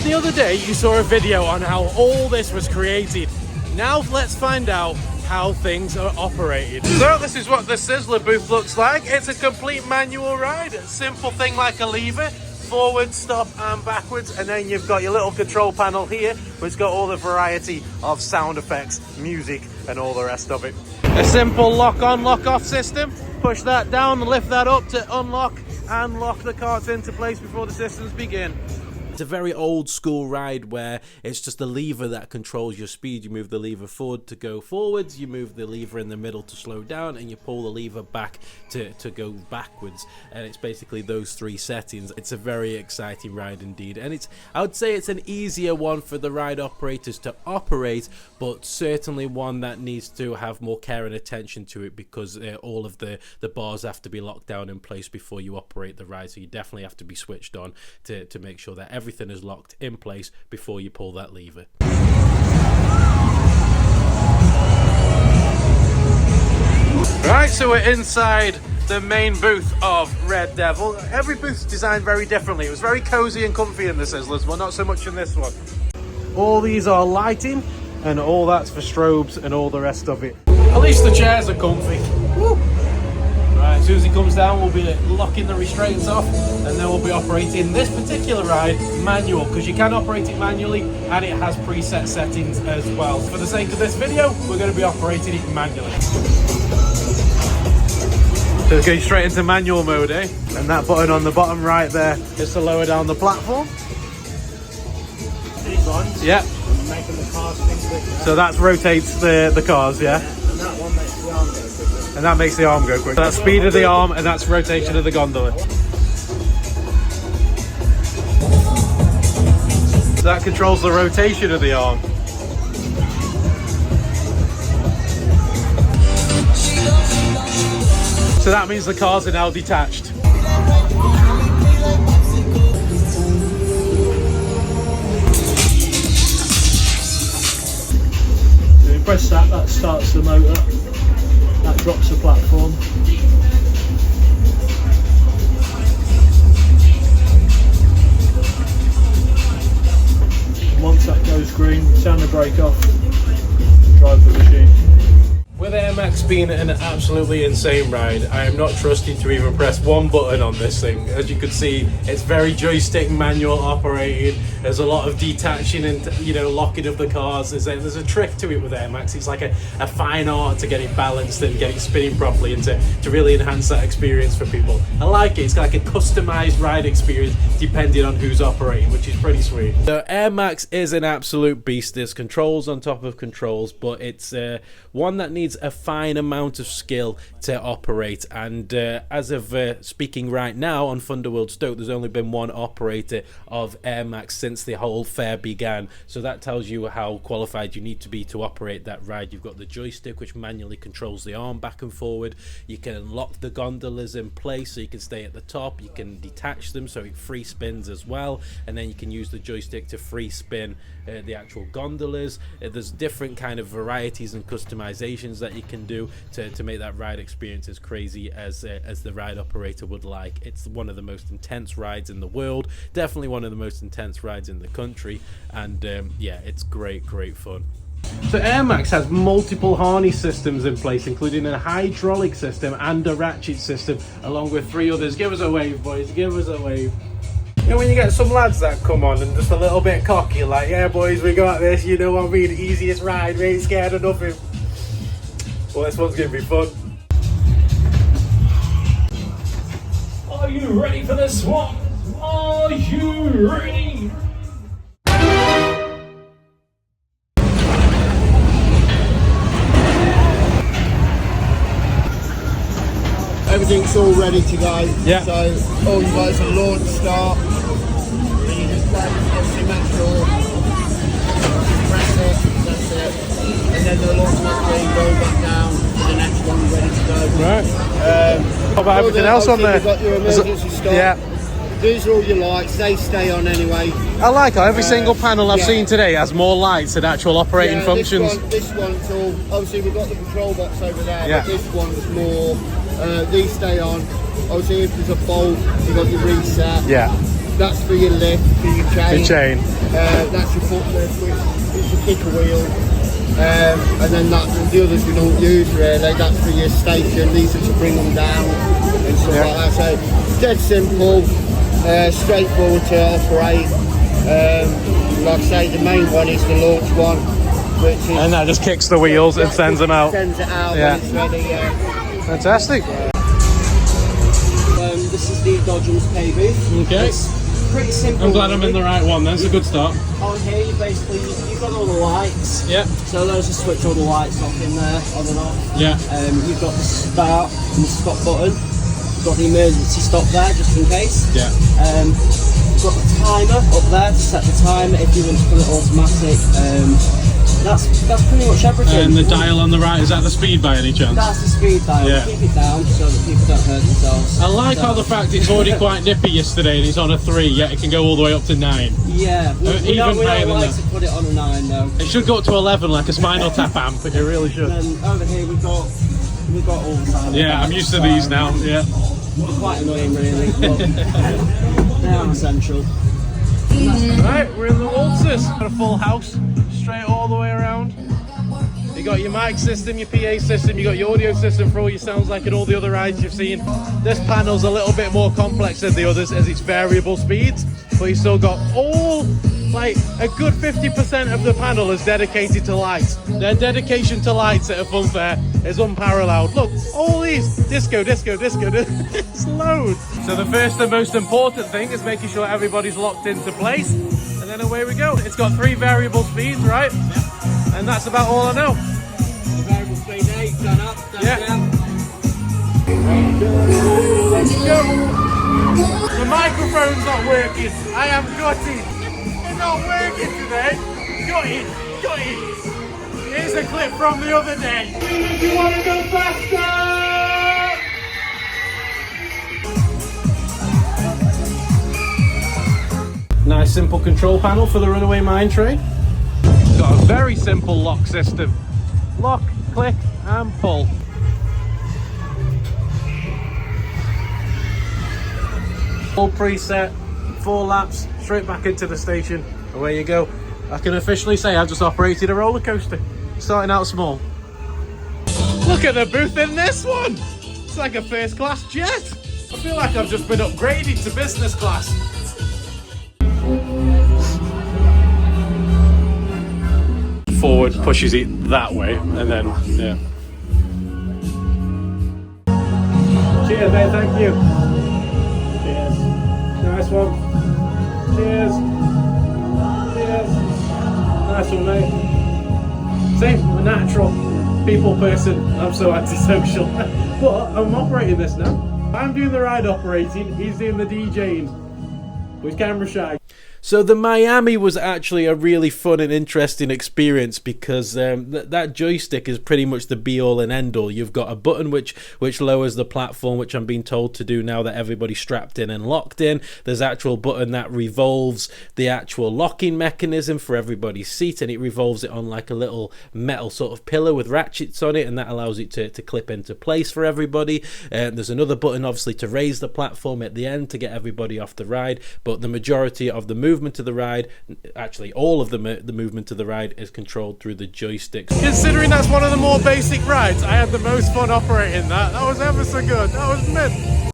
the other day you saw a video on how all this was created. Now let's find out how things are operated. So this is what the Sizzler booth looks like. It's a complete manual ride. A simple thing like a lever, forward, stop and backwards, and then you've got your little control panel here which got all the variety of sound effects, music and all the rest of it. A simple lock on, lock off system. Push that down and lift that up to unlock and lock the carts into place before the systems begin. It's a very old school ride where it's just a lever that controls your speed. You move the lever forward to go forwards, you move the lever in the middle to slow down, and you pull the lever back to go backwards. And it's basically those three settings. It's a very exciting ride indeed, and I would say it's an easier one for the ride operators to operate, but certainly one that needs to have more care and attention to it, because all of the bars have to be locked down in place before you operate the ride. So you definitely have to be switched on to make sure that everything is locked in place before you pull that lever. Right, so we're inside the main booth of Red Devil. Every booth's designed very differently. It was very cozy and comfy in the Sizzlers, but not so much in this one. All these are lighting, and all that's for strobes and all the rest of it. At least the chairs are comfy. Woo! Right, as soon as he comes down, we'll be locking the restraints off, and then we'll be operating this particular ride manual, because you can operate it manually and it has preset settings as well. For the sake of this video, we're going to be operating it manually. So it's going straight into manual mode, eh? And that button on the bottom right there is to lower down the platform. These ones? Yeah. Making the cars think quicker. So that rotates the cars, yeah? And that one makes the arm go quicker. And that makes the arm go quicker. So that's speed of the arm, and that's rotation of the gondola. So that controls the rotation of the arm. So that means the cars are now detached. Press that starts the motor, that drops the platform. And once that goes green, turn the brake off, drive the machine. With Air Max being an absolutely insane ride, I am not trusted to even press one button on this thing. As you can see, it's very joystick manual operated. There's a lot of detaching and locking of the cars. There's a trick to it with Air Max. It's like a fine art to get it balanced and get it spinning properly, and to really enhance that experience for people. I like it. It's like a customized ride experience depending on who's operating, which is pretty sweet. So Air Max is an absolute beast. There's controls on top of controls, but it's one that needs a fine amount of skill to operate, and as of speaking right now on Funderworld Stoke, there's only been one operator of Air Max since the whole fair began, so that tells you how qualified you need to be to operate that ride. You've got the joystick which manually controls the arm back and forward. You can lock the gondolas in place so you can stay at the top. You can detach them so it free spins as well, and then you can use the joystick to free spin the actual gondolas. There's different kind of varieties and customizations that you can do to make that ride experience as crazy as the ride operator would like. It's one of the most intense rides in the world, definitely one of the most intense rides in the country, and yeah, it's great fun. So Air Max has multiple harness systems in place, including a hydraulic system and a ratchet system, along with 3 others. Give us a wave, boys, give us a wave. You know, when you get some lads that come on and just a little bit cocky, like, yeah boys, we got this, you know what I mean, easiest ride, we ain't scared of nothing. Well, this one's gonna be fun. Are you ready for this one? Are you ready? Everything's all ready to go. Yeah. So all you guys are launch start. And you just obviously make sure press it, that's it. And then they'll automatically go back down to the next one ready to go. Right. What about everything else on there? You've got your emergency stop. Yeah. These are all your lights, they stay on anyway. I like how every single panel I've seen today has more lights and actual operating functions. This one's all, obviously we've got the control box over there, Yeah. but this one's more, these stay on. Obviously if there's a fault, you've got your reset. Yeah. that's for your lift, for your chain. The chain. That's your footrest, which is your kicker wheel. And then the others we don't use really, that's for your station. These are to bring them down and stuff like that. So dead simple, straightforward to operate. Like I say, the main one is the launch one, which is, And that just kicks the wheels and sends them out. Sends it out Yeah. when it's ready. Fantastic. This is the Dodgems KB. Okay. It's pretty simple. I'm glad I'm in the right one. That's a good start. On here, you basically you've got all the lights. Yeah. So those are switch all the lights off in there, on and off. Yeah. You've got the start and the stop button. You've got the emergency stop there, just in case. Yeah. You've got the timer up there to set the timer if you want to put it automatic. That's pretty much everything. And the dial on the right, is that the speed by any chance? That's the speed dial. Yeah. Keep it down so that people don't hurt themselves. I like how the fact it's already quite nippy yesterday and it's on a 3, yet it can go all the way up to 9. Yeah, we even don't higher than like that. to put it on a 9 though. It should go up to 11 like a Spinal Tap amp, it really should. And then over here we've got all the time. Yeah, I'm used to these now, yeah. Quite annoying really, but they are essential. Right, we're in the waltzers. Got a full house, straight all the way around. You got your mic system, your PA system, you got your audio system for all your sounds like in all the other rides you've seen. This panel's a little bit more complex than the others as it's variable speeds, but you still got all, like a good 50% of the panel is dedicated to lights. Their dedication to lights at a fun fair is unparalleled. Look, all these, disco, it's loads. So the first and most important thing is making sure everybody's locked into place, and then away we go. It's got 3 variable speeds, right? And that's about all I know. The variable speed 8, turn up, turn down. Let's go. The microphone's not working. I am gutted. It's not working today. Gutted. Here's a clip from the other day. If you want to go faster! Nice simple control panel for the runaway mine train. Got a very simple lock system. Lock, click and pull. Full preset, 4 laps, straight back into the station. Away you go. I can officially say I've just operated a roller coaster. Starting out small. Look at the booth in this one! It's like a first class jet. I feel like I've just been upgraded to business class. Forward pushes it that way, and then, yeah. Cheers, mate, thank you. Cheers. Nice one. Cheers. Nice one, mate. Same, I'm a natural people person. I'm so antisocial. But I'm operating this now. I'm doing the ride operating, he's doing the DJing. With camera shy. So the Miami was actually a really fun and interesting experience because that joystick is pretty much the be-all and end-all. You've got a button which lowers the platform, which I'm being told to do now that everybody's strapped in and locked in. There's actual button that revolves the actual locking mechanism for everybody's seat, and it revolves it on like a little metal sort of pillar with ratchets on it, and that allows it to clip into place for everybody. There's another button obviously to raise the platform at the end to get everybody off the ride, but the majority of the movement to the ride, actually all of the movement to the ride, is controlled through the joysticks. Considering that's one of the more basic rides, I had the most fun operating that. That was ever so good. That was mint.